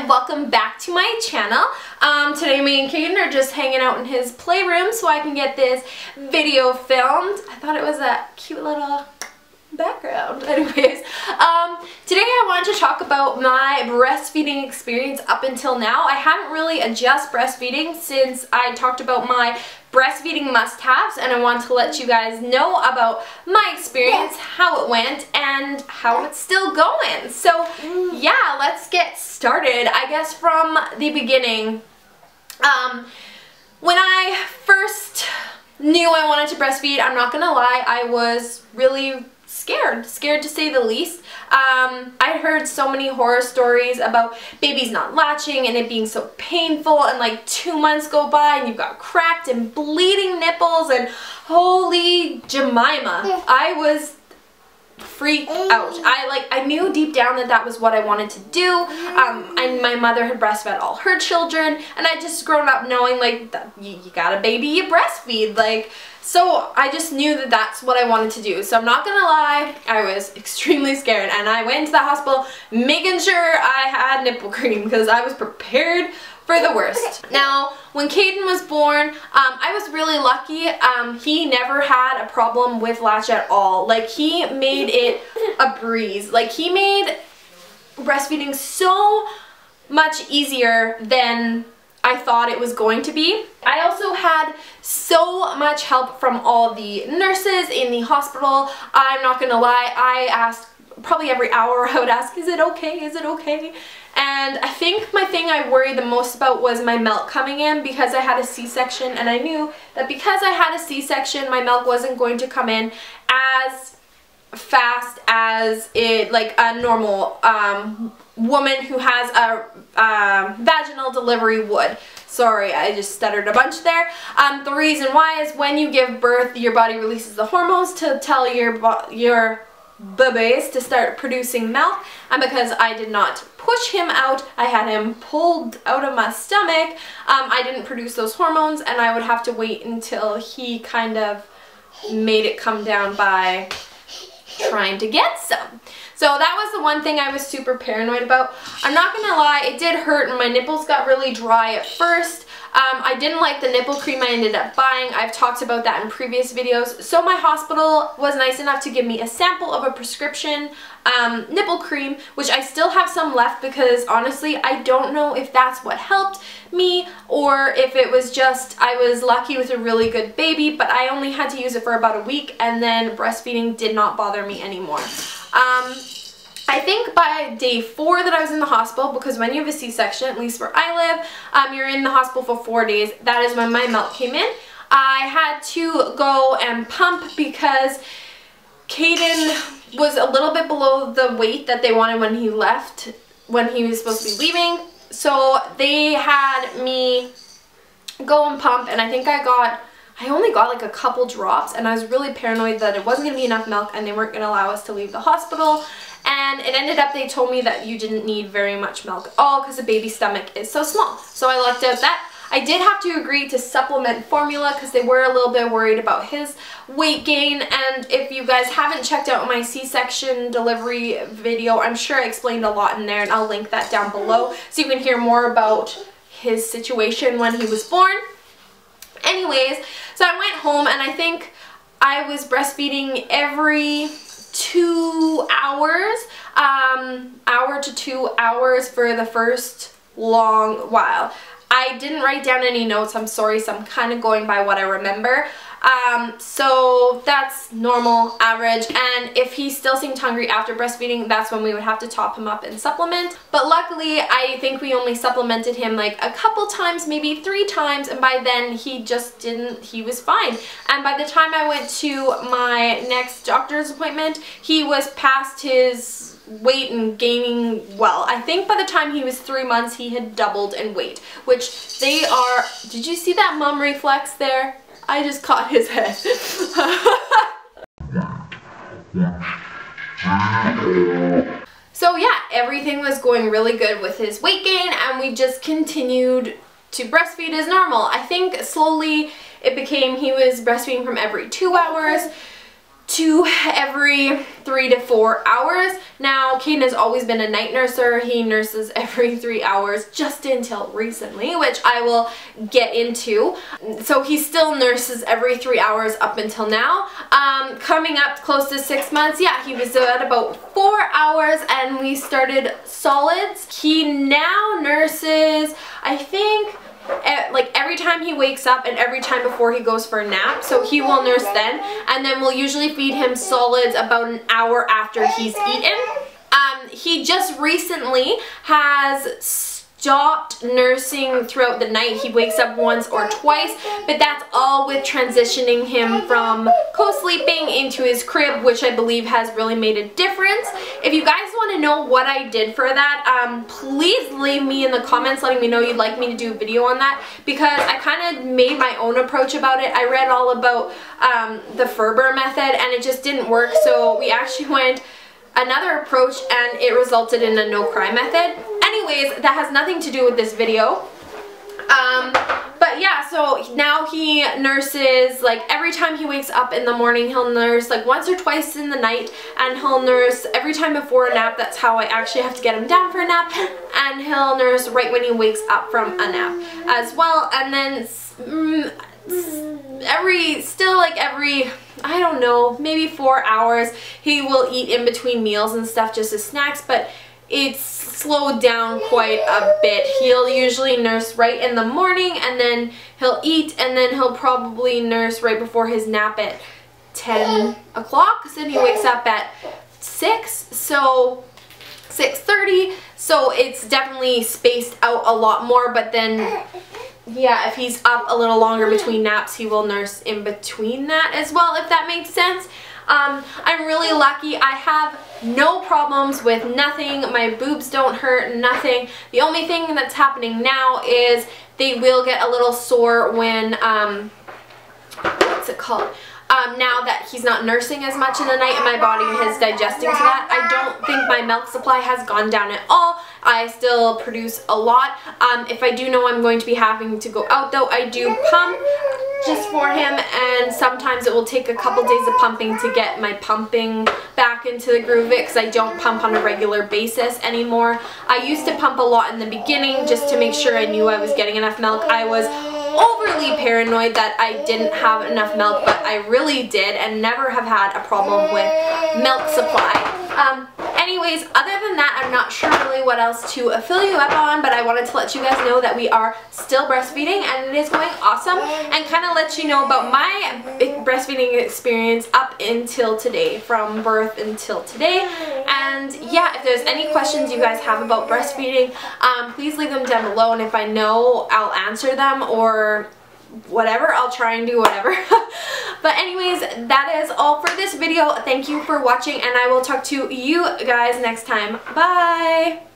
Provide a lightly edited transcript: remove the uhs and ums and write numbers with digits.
welcome back to my channel. Today me and Caden are just hanging out in his playroom so I can get this video filmed. I thought it was a cute little background. Anyways, today I wanted to talk about my breastfeeding experience up until now. I haven't really adjusted breastfeeding since I talked about my breastfeeding must-haves, and I want to let you guys know about my experience, how it went, and how it's still going. So yeah, let's get started. I guess from the beginning, when I first knew I wanted to breastfeed, I'm not gonna lie, I was really scared to say the least. I heard so many horror stories about babies not latching and it being so painful, and like 2 months go by and you've got cracked and bleeding nipples, and holy Jemima, I was freaked out. I knew deep down that that was what I wanted to do. And my mother had breastfed all her children, and I just grown up knowing like that you got a baby, you breastfeed, like. So I just knew that that's what I wanted to do. So I'm not gonna lie, I was extremely scared, and I went to the hospital making sure I had nipple cream because I was prepared for the worst. Now, when Caden was born, I was really lucky. He never had a problem with latch at all. Like, he made it a breeze. Like, he made breastfeeding so much easier than I thought it was going to be. I also had so much help from all the nurses in the hospital. I'm not gonna lie, I asked probably every hour. I would ask, is it okay, is it okay? And I think my thing I worried the most about was my milk coming in, because I had a C-section, and I knew that because I had a C-section, my milk wasn't going to come in as fast as it, like a normal woman who has a vaginal delivery would. Sorry, I just stuttered a bunch there. The reason why is when you give birth, your body releases the hormones to tell your babies to start producing milk, and because I did not push him out, I had him pulled out of my stomach, I didn't produce those hormones, and I would have to wait until he kind of made it come down by trying to get some. So that was the one thing I was super paranoid about. I'm not gonna lie, it did hurt and my nipples got really dry at first. I didn't like the nipple cream I ended up buying. I've talked about that in previous videos. So my hospital was nice enough to give me a sample of a prescription nipple cream, which I still have some left, because honestly I don't know if that's what helped me or if it was just I was lucky with a really good baby, but I only had to use it for about a week, and then breastfeeding did not bother me anymore. I think by day 4 that I was in the hospital, because when you have a C-section, at least where I live, you're in the hospital for 4 days. That is when my milk came in. I had to go and pump because Caden was a little bit below the weight that they wanted when he left, when he was supposed to be leaving. So they had me go and pump, and I think I only got like a couple drops, and I was really paranoid that it wasn't going to be enough milk and they weren't going to allow us to leave the hospital. And it ended up, they told me that you didn't need very much milk at all because the baby's stomach is so small. So I lucked out that. I did have to agree to supplement formula because they were a little bit worried about his weight gain. And if you guys haven't checked out my C-section delivery video, I'm sure I explained a lot in there, and I'll link that down below so you can hear more about his situation when he was born. Anyways, so I went home, and I think I was breastfeeding every 2 hours, hour to 2 hours for the first long while. I didn't write down any notes, I'm sorry, so I'm kind of going by what I remember. So that's normal, average, and if he still seemed hungry after breastfeeding, that's when we would have to top him up and supplement. But luckily, I think we only supplemented him like a couple times, maybe 3 times, and by then he just didn't, he was fine. And by the time I went to my next doctor's appointment, he was past his weight and gaining well. I think by the time he was 3 months, he had doubled in weight, which they are, did you see that mum reflex there? I just caught his head. So yeah, everything was going really good with his weight gain, and we just continued to breastfeed as normal. I think slowly it became he was breastfeeding from every 2 hours to every 3 to 4 hours. Now, Caden has always been a night nurser. He nurses every 3 hours just until recently, which I will get into. So he still nurses every 3 hours up until now. Coming up close to 6 months, yeah, he was at about 4 hours and we started solids. He now nurses, I think, like every time he wakes up and every time before he goes for a nap, so he will nurse then, and then we'll usually feed him solids about an hour after he's eaten. He just recently has stopped nursing throughout the night. He wakes up once or twice, but that's all with transitioning him from co-sleeping into his crib, which I believe has really made a difference. If you guys want to know what I did for that, please leave me in the comments letting me know you'd like me to do a video on that, because I kind of made my own approach about it. I read all about the Ferber method and it just didn't work, so we actually went another approach and it resulted in a no-cry method. Anyways, that has nothing to do with this video. But yeah, so now he nurses, like every time he wakes up in the morning, he'll nurse like once or twice in the night, and he'll nurse every time before a nap. That's how I actually have to get him down for a nap, and he'll nurse right when he wakes up from a nap as well. And then every I don't know, maybe 4 hours, he will eat in between meals and stuff just as snacks, but it's slowed down quite a bit. He'll usually nurse right in the morning and then he'll eat, and then he'll probably nurse right before his nap at 10 o'clock. So then he wakes up at 6, so 6:30, so it's definitely spaced out a lot more. But then yeah, if he's up a little longer between naps, he will nurse in between that as well, if that makes sense. I'm really lucky. I have no problems with nothing. My boobs don't hurt, nothing. The only thing that's happening now is they will get a little sore when, what's it called? Now that he's not nursing as much in the night and my body is digesting to that. I don't think my milk supply has gone down at all. I still produce a lot. If I do know I'm going to be having to go out though, I do pump just for him, and sometimes it will take a couple days of pumping to get my pumping back into the groove of it, because I don't pump on a regular basis anymore. I used to pump a lot in the beginning just to make sure I knew I was getting enough milk. I was overly paranoid that I didn't have enough milk, but I really did, and never have had a problem with milk supply. Anyways, other than that, I'm not sure really what else to fill you up on, but I wanted to let you guys know that we are still breastfeeding and it is going awesome, and kind of let you know about my breastfeeding experience up until today, from birth until today. And yeah, if there's any questions you guys have about breastfeeding, please leave them down below, and if I know, I'll answer them, or whatever, I'll try and do whatever. But anyways, that is all for this video. Thank you for watching, and I will talk to you guys next time. Bye!